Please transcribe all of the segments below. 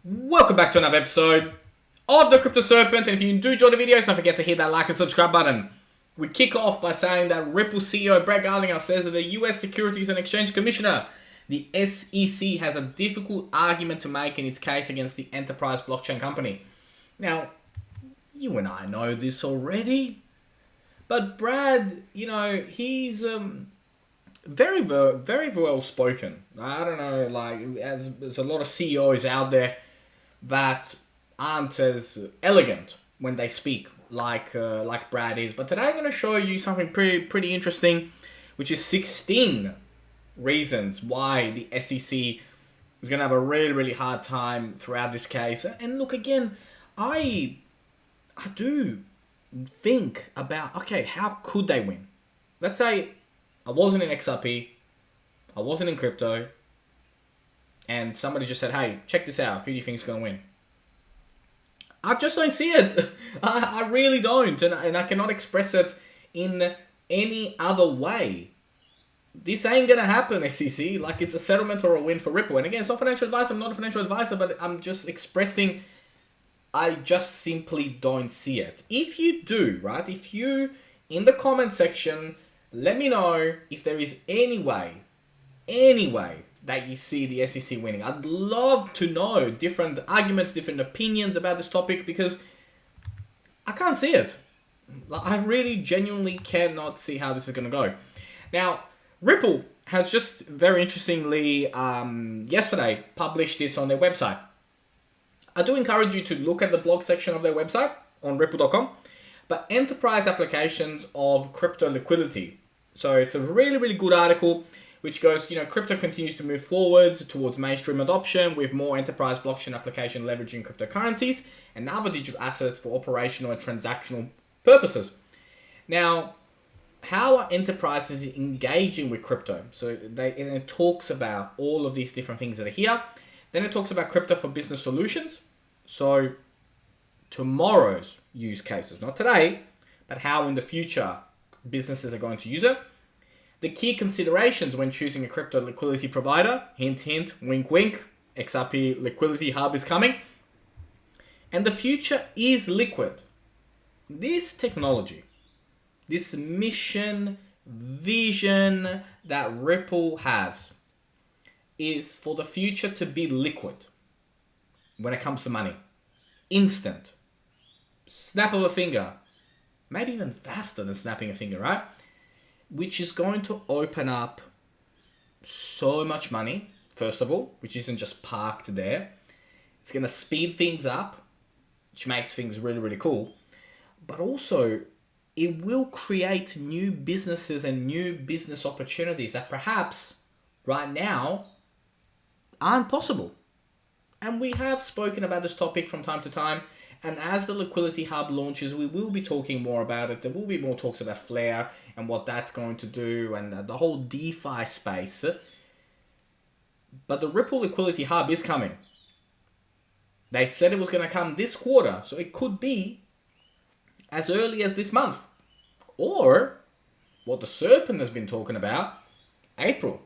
Welcome back to another episode of the Crypto Serpent, and if you do enjoy the videos, don't forget to hit that like and subscribe button. We kick off by saying that Ripple CEO Brad Garlinghouse says that the US Securities and Exchange Commissioner, the SEC, has a difficult argument to make in its case against the enterprise blockchain company. Now, you and I know this already, but Brad, he's very well spoken. I don't know, as there's a lot of CEOs out there that aren't as elegant when they speak like Brad is. But today I'm going to show you something pretty interesting, which is 16 reasons why the SEC is going to have a really hard time throughout this case. And look, again, I do think about, okay, how could they win? Let's say I wasn't in XRP, I wasn't in crypto, and somebody just said, hey, check this out, who do you think is going to win? I just don't see it. I really don't, and I cannot express it in any other way. This ain't going to happen, SEC. Like, it's a settlement or a win for Ripple. And again, it's not financial advice. I'm not a financial advisor, but I'm just expressing I just simply don't see it. If you do, right, if you, in the comment section, let me know if there is any way that you see the SEC winning. I'd love to know different arguments, different opinions about this topic, because I can't see it. I really genuinely cannot see how this is going to go. Now, Ripple has just very interestingly yesterday published this on their website. I do encourage you to look at the blog section of their website on ripple.com, but enterprise applications of crypto liquidity. So it's a really good article which goes, crypto continues to move forwards towards mainstream adoption with more enterprise blockchain application leveraging cryptocurrencies and other digital assets for operational and transactional purposes. Now, how are enterprises engaging with crypto? So it talks about all of these different things that are here. Then it talks about crypto for business solutions. So tomorrow's use cases, not today, but how in the future businesses are going to use it. The key considerations when choosing a crypto liquidity provider, hint, hint, wink, wink, Xrp Liquidity Hub is coming. And the future is liquid. This technology, this mission, vision that Ripple has is for the future to be liquid when it comes to money. Instant. Snap of a finger. Maybe even faster than snapping a finger, right? Which is going to open up so much money, first of all, which isn't just parked there. It's going to speed things up, which makes things really cool. But also, it will create new businesses and new business opportunities that perhaps right now aren't possible. And we have spoken about this topic from time to time. And as the Liquidity Hub launches, we will be talking more about it. There will be more talks about Flare and what that's going to do and the whole DeFi space. But the Ripple Liquidity Hub is coming. They said it was going to come this quarter. So it could be as early as this month. Or what the Serpent has been talking about, April.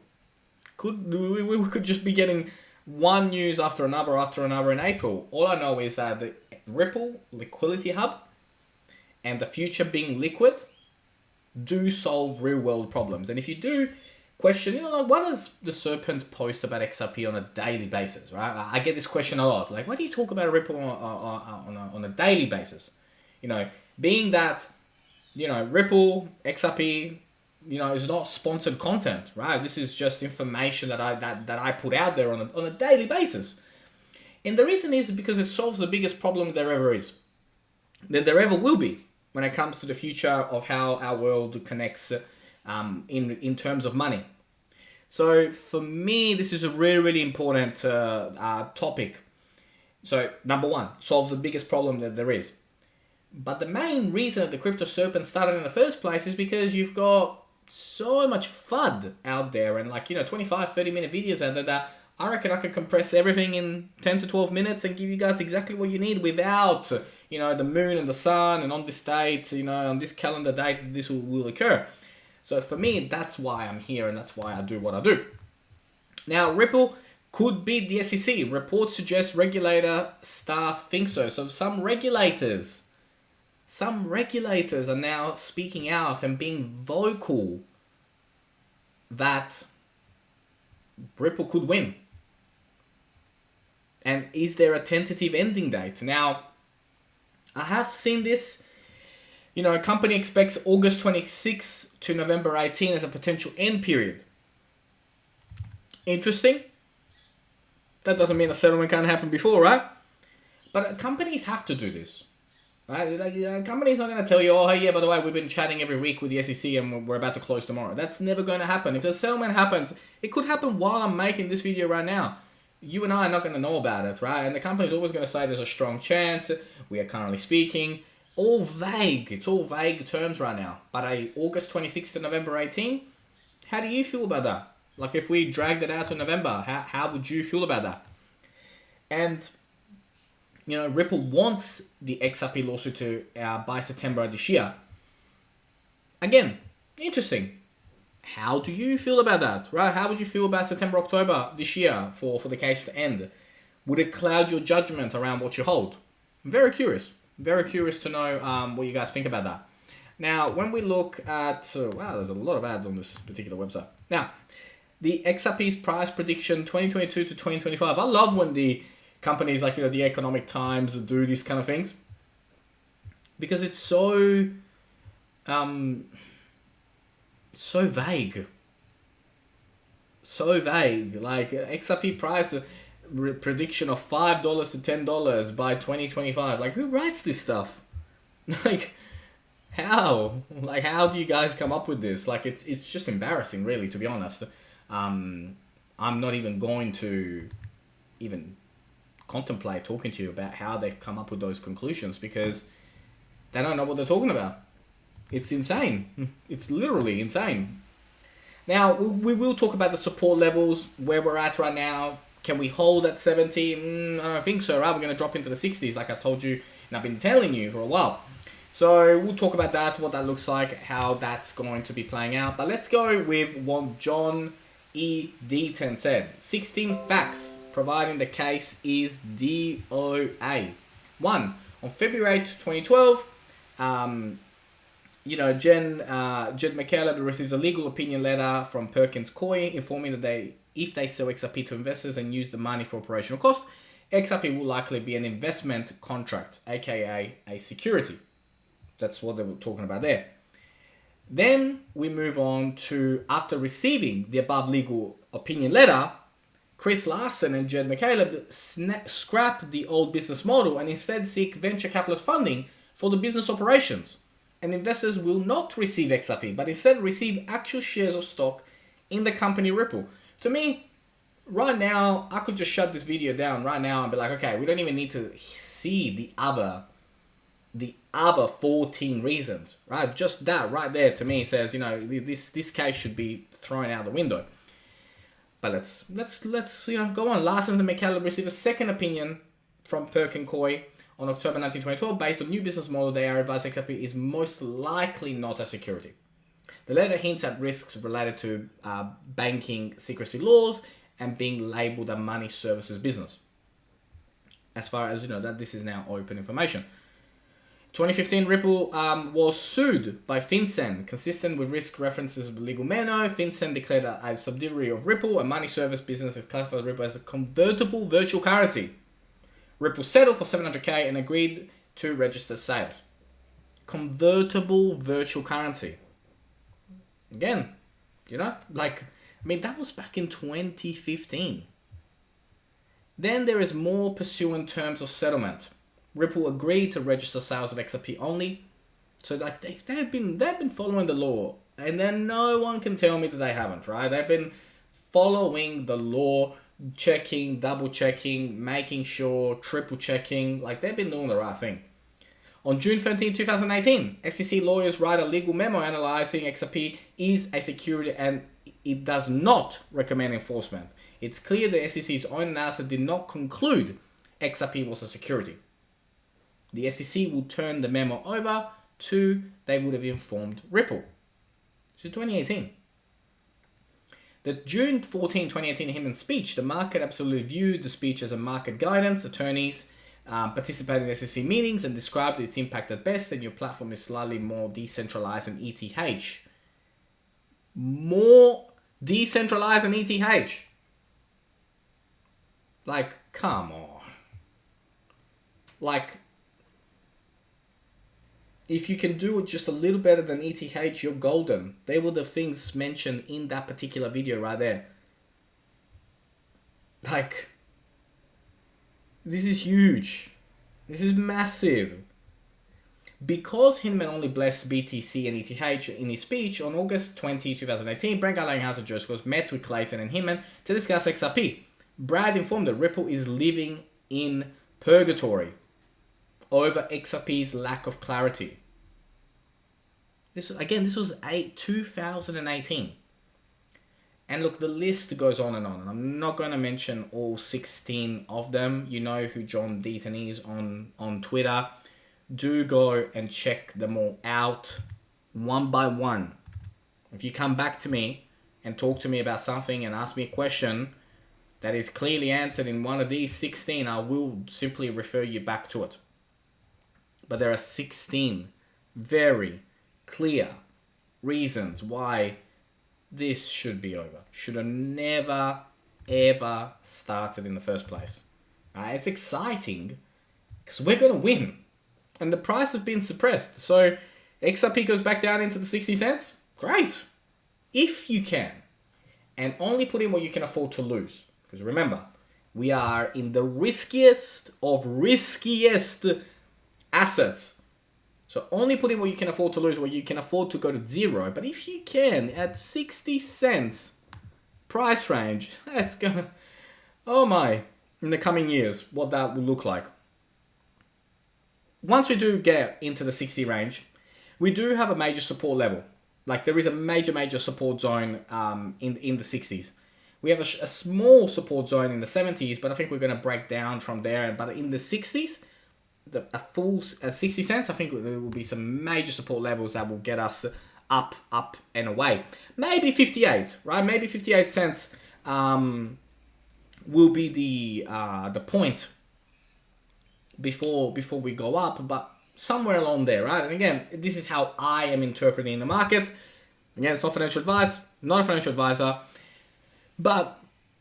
We could just be getting one news after another in April. All I know is that the Ripple Liquidity Hub and the future being liquid do solve real world problems. And if you do question, what does the Serpent post about XRP on a daily basis, right? I get this question a lot. Like, why do you talk about Ripple on a daily basis? Being that, Ripple, XRP, is not sponsored content, right? This is just information that I put out there on a daily basis. And the reason is because it solves the biggest problem there ever is, that there ever will be when it comes to the future of how our world connects in terms of money. So for me, this is a really important topic. So number one, solves the biggest problem that there is. But the main reason that the Crypto Serpent started in the first place is because you've got so much FUD out there and 25, 30-minute videos out there that I reckon I could compress everything in 10 to 12 minutes and give you guys exactly what you need without, the moon and the sun and on this date, on this calendar date, this will occur. So for me, that's why I'm here and that's why I do what I do. Now, Ripple could beat the SEC. Reports suggest regulator staff think so. So some regulators are now speaking out and being vocal that Ripple could win. And is there a tentative ending date? Now, I have seen this. A company expects August 26 to November 18 as a potential end period. Interesting. That doesn't mean a settlement can't happen before, right? But companies have to do this, right? Companies are going to tell you, oh, yeah, by the way, we've been chatting every week with the SEC and we're about to close tomorrow. That's never going to happen. If the settlement happens, it could happen while I'm making this video right now. You and I are not going to know about it, right? And the company's always going to say there's a strong chance. We are currently speaking. All vague. It's all vague terms right now. But August 26th to November 18, how do you feel about that? Like if we dragged it out to November, how would you feel about that? And, Ripple wants the Xrp lawsuit to by September this year. Again, interesting. How do you feel about that, right? How would you feel about September, October this year for the case to end? Would it cloud your judgment around what you hold? I'm very curious to know what you guys think about that. Now, when we look at, wow, there's a lot of ads on this particular website. Now, the XRP's price prediction 2022 to 2025. I love when the companies like, the Economic Times do these kind of things because it's so vague. So vague. Like XRP price prediction of $5 to $10 by 2025. Like who writes this stuff? Like how? Like how do you guys come up with this? Like it's just embarrassing, really, to be honest. I'm not even going to even contemplate talking to you about how they've come up with those conclusions because they don't know what they're talking about. It's insane. It's literally insane. Now, we will talk about the support levels, where we're at right now. Can we hold at 70? I don't think so, right? We're going to drop into the 60s like I told you and I've been telling you for a while. So we'll talk about that, what that looks like, how that's going to be playing out. But let's go with what John E. Deaton said. 16 facts providing the case is DOA. 1. On February 2012, Jed McCaleb receives a legal opinion letter from Perkins Coie informing that if they sell XRP to investors and use the money for operational costs, XRP will likely be an investment contract, aka a security. That's what they were talking about there. Then we move on to, after receiving the above legal opinion letter, Chris Larsen and Jed McCaleb scrap the old business model and instead seek venture capitalist funding for the business operations. And investors will not receive XRP, but instead receive actual shares of stock in the company Ripple. To me, right now, I could just shut this video down right now and be like, okay, we don't even need to see the other 14 reasons, right? Just that right there to me says, this case should be thrown out the window. But let's go on. Larsen and McCaleb received a second opinion from Perkins Coie on October 19, 2012, based on new business model. They are advised XRP is most likely not a security. The letter hints at risks related to banking secrecy laws and being labeled a money services business. As far as that this is now open information. 2015, Ripple was sued by FinCEN, consistent with risk references of legal manner. FinCEN declared a subsidiary of Ripple, a money service business that classified Ripple as a convertible virtual currency. Ripple settled for $700K and agreed to register sales. Convertible virtual currency. Again, that was back in 2015. Then there is more pursuant terms of settlement. Ripple agreed to register sales of XRP only. So they've been following the law. And then no one can tell me that they haven't, right? They've been following the law, checking, double checking, making sure, triple checking. They've been doing the right thing. On June 13, 2018, SEC lawyers write a legal memo analyzing XRP is a security and it does not recommend enforcement. It's clear the SEC's own analysis did not conclude XRP was a security. The SEC will turn the memo over to, they would have informed Ripple. So 2018. The June 14, 2018 Hinman speech, the market absolutely viewed the speech as a market guidance. Attorneys participated in SEC meetings and described its impact at best, and your platform is slightly more decentralized than ETH. More decentralized than ETH. Like, come on. Like, if you can do it just a little better than ETH, you're golden. They were the things mentioned in that particular video right there. Like, this is huge. This is massive. Because Hinman only blessed BTC and ETH in his speech, on August 20, 2018, Brad Garlinghouse and Joe Scores met with Clayton and Hinman to discuss XRP. Brad informed that Ripple is living in purgatory over XRP's lack of clarity. This was 2018. And look, the list goes on. And I'm not going to mention all 16 of them. You know who John Deaton is on Twitter. Do go and check them all out one by one. If you come back to me and talk to me about something and ask me a question that is clearly answered in one of these 16, I will simply refer you back to it. But there are 16 very clear reasons why this should be over. Should have never, ever started in the first place. It's exciting because we're going to win. And the price has been suppressed. So XRP goes back down into the 60 cents. Great. If you can. And only put in what you can afford to lose. Because remember, we are in the riskiest of riskiest assets. So only put in what you can afford to lose, what you can afford to go to zero. But if you can, at 60 cents price range, that's gonna, oh my, in the coming years, what that will look like. Once we do get into the 60 range, we do have a major support level. Like there is a major support zone in the 60s. We have a small support zone in the 70s, but I think we're going to break down from there. But in the 60s, a full 60 cents, I think there will be some major support levels that will get us up and away. Maybe 58, right? Maybe 58 cents will be the point before we go up, but somewhere along there, right? And again, this is how I am interpreting the markets. Again, it's not financial advice, not a financial advisor, but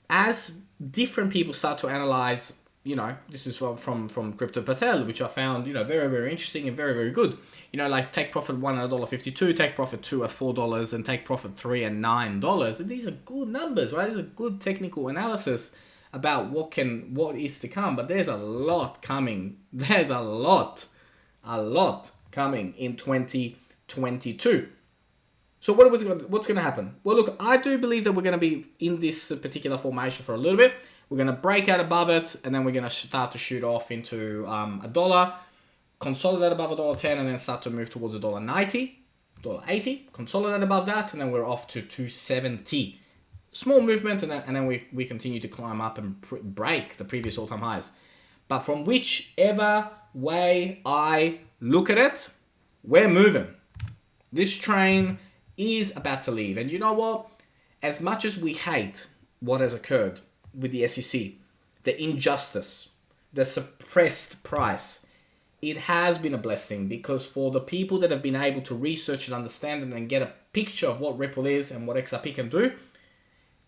as different people start to analyze, you know, this is from Crypto Patel, which I found, you know, very, very interesting and very, very good. You know, like take profit 1 at $1.52, take profit 2 at $4, and take profit 3 at $9. And these are good numbers, right? These are good technical analysis about what is to come, but there's a lot coming. There's a lot coming in 2022. So what's going to happen? Well, look, I do believe that we're going to be in this particular formation for a little bit. We're going to break out above it, and then we're going to start to shoot off into $1, consolidate above $1.10, and then start to move towards $1.90, $1.80, consolidate above that, and then we're off to $2.70. Small movement, and then we continue to climb up and break the previous all-time highs. But from whichever way I look at it, we're moving. This train is about to leave. And you know what? As much as we hate what has occurred with the SEC, the injustice, the suppressed price, it has been a blessing, because for the people that have been able to research and understand and then get a picture of what Ripple is and what XRP can do,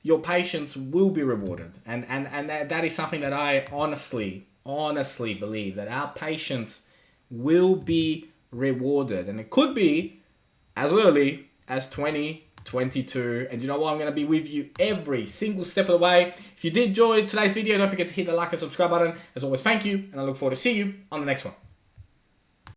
your patience will be rewarded. And that is something that I honestly believe, that our patience will be rewarded. And it could be as early as 2022. And you know what? I'm going to be with you every single step of the way. If you did enjoy today's video, don't forget to hit the like and subscribe button. As always, thank you. And I look forward to seeing you on the next one.